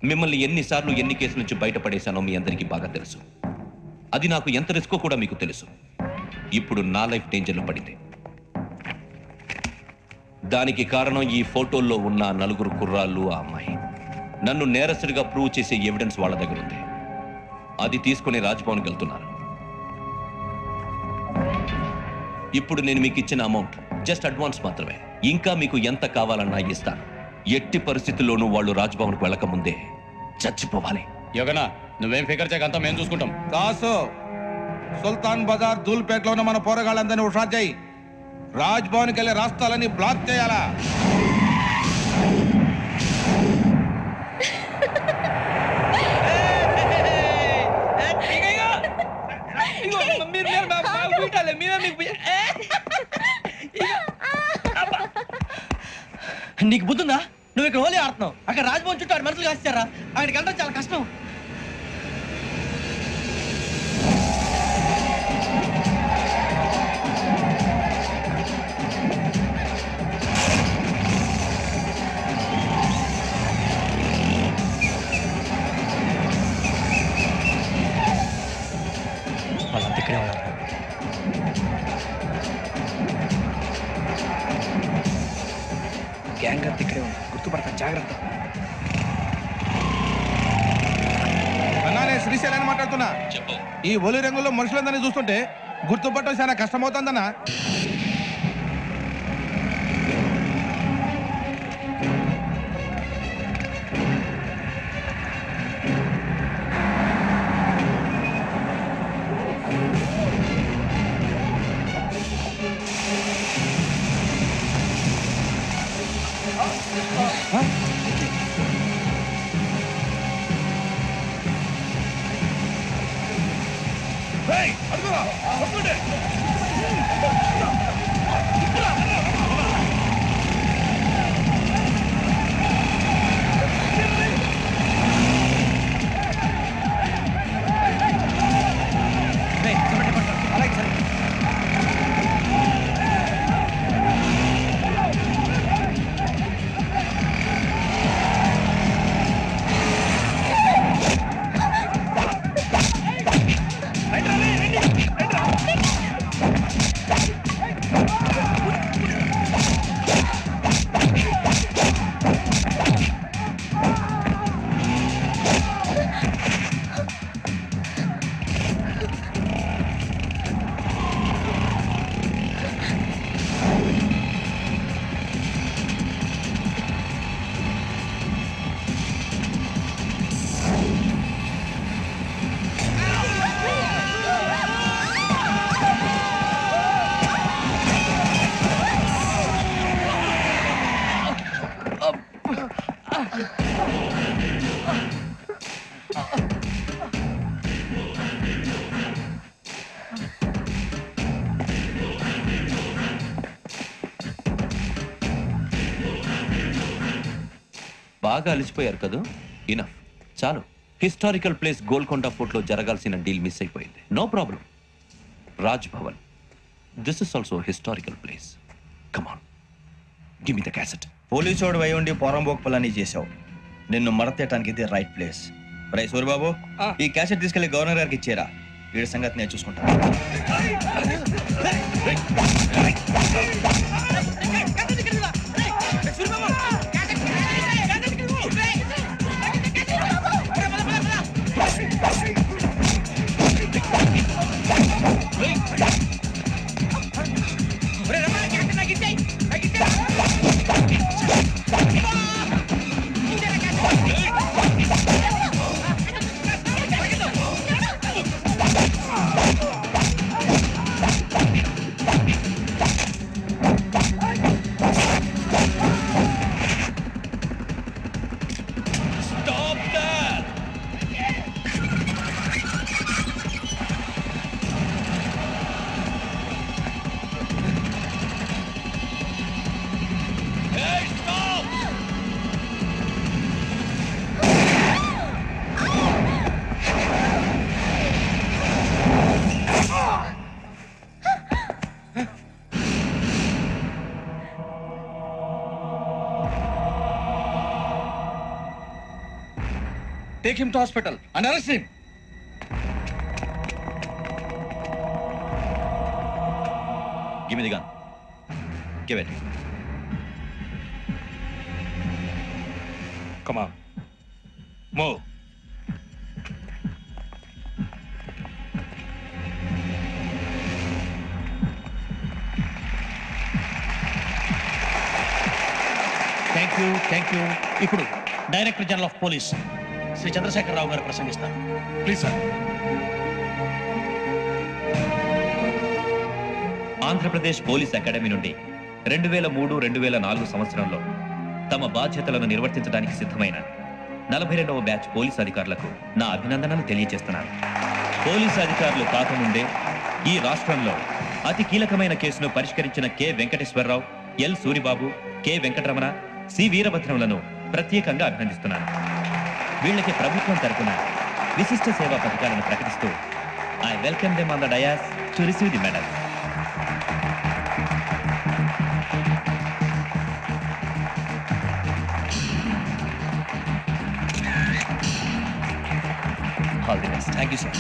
మిమ్మల్ని ఎన్నిసార్లు ఎన్ని కేసుల నుంచి బయటపడేశానో మీ అందరికీ బాగా తెలుసు. అది నాకు ఎంత రిస్కో కూడా మీకు తెలుసు. ఇప్పుడు నా లైఫ్ డేంజర్లో పడింది. దానికి కారణం ఈ ఫోటోల్లో ఉన్న 4 కుర్రాళ్ళు, ఆ అమ్మాయి. నన్ను నేరస్తుడిగా ప్రూవ్ చేసే ఎవిడెన్స్ వాళ్ళ దగ్గర ఉంది. అది తీసుకుని రాజ్భవన్కి వెళ్తున్నారు. ఇప్పుడు నేను మీకు ఇచ్చిన అమౌంట్ జస్ట్ అడ్వాన్స్ మాత్రమే. ఇంకా మీకు ఎంత కావాలన్నా ఇస్తాను. ఎట్టి పరిస్థితుల్లోనూ వాళ్ళు రాజ్భవన్కు వెళ్ళకముందే చచ్చిపోవాలి. యోగనా, నువ్వేం ఫికర్ చేయకంతా మేము చూసుకుంటాం. దాసు, సుల్తాన్ బజార్ ధూల్పేటలో ఉన్న మన పోరగాళ్ళందరినీ హుషారు చేయి. రాజ్భవన్కి వెళ్ళే రాష్ట్రాలని బ్లాక్ చేయాలా? నీకు బుద్ధుందా? నువ్వు ఇక్కడ హోలీ ఆడుతున్నావు, అక్కడ రాజ్భవన్ చుట్టూ ఆడు మనుషులు కాస్తారా? అక్కడికి వెళ్ళడం చాలా కష్టం. వాళ్ళంతా ఇక్కడే ఉన్నారు. గ్యాంగ్ అంతా ఇక్కడే ఉంది, గుర్తుపడతాను, జాగ్రత్త. అన్నా, నేను శ్రీశైలాన్ని మాట్లాడుతున్నా. ఈ ఒలి రంగుల్లో మనుషులందరినీ చూస్తుంటే గుర్తుపట్టడం చాలా కష్టమవుతుందన్నా. బాగా అలిసిపోయారు కదా? ఇనఫ్, చాలు. హిస్టారికల్ ప్లేస్ గోల్కొండ ఫోర్ట్లో జరగాల్సిన డీల్ మిస్ అయిపోయింది. No problem. Raj Bhavan, this is also historical place. Come on, give me the cassette. Police వాడు అయి ఉండి పోరంబోకు పలాని చేసావు. నిన్ను మడతేయటానికి ఇది రైట్ ప్లేస్. రై సూరిబాబు, ఈ క్యాసెట్ తీసుకెళ్లి గవర్నర్ గారికి ఇచ్చేరా. వీడి సంగతి నేను చూసుకుంటాను. Take him to hospital and arrest him. Give me the gun. Give it. Come on. Move. Thank you. ఇప్పుడు director general of police Shri Chandrashekar Rao గారు ప్రసంగిస్తారు. Please sir. Andhra Pradesh police academy నుండి 2003-2004 సంవత్సరంలో తమ బాధ్యతలను నిర్వర్తించడానికి సిద్ధమైన 42వ బ్యాచ్ పోలీస్ అధికారులకు నా అభినందనలు తెలియజేస్తున్నాను. పోలీసు అధికారులు కాకముందే ఈ రాష్ట్రంలో అతి కీలకమైన కేసును పరిష్కరించిన K Venkateswararao, L Suribabu, K Venkataramana, C వీరభద్రములను ప్రత్యేకంగా అభినందిస్తున్నాను. వీళ్ళకి ప్రభుత్వం తరపున విశిష్ట సేవా పథకాలను ప్రకటిస్తూ I welcome them on the dais to receive the medal. All the best. Thank you sir.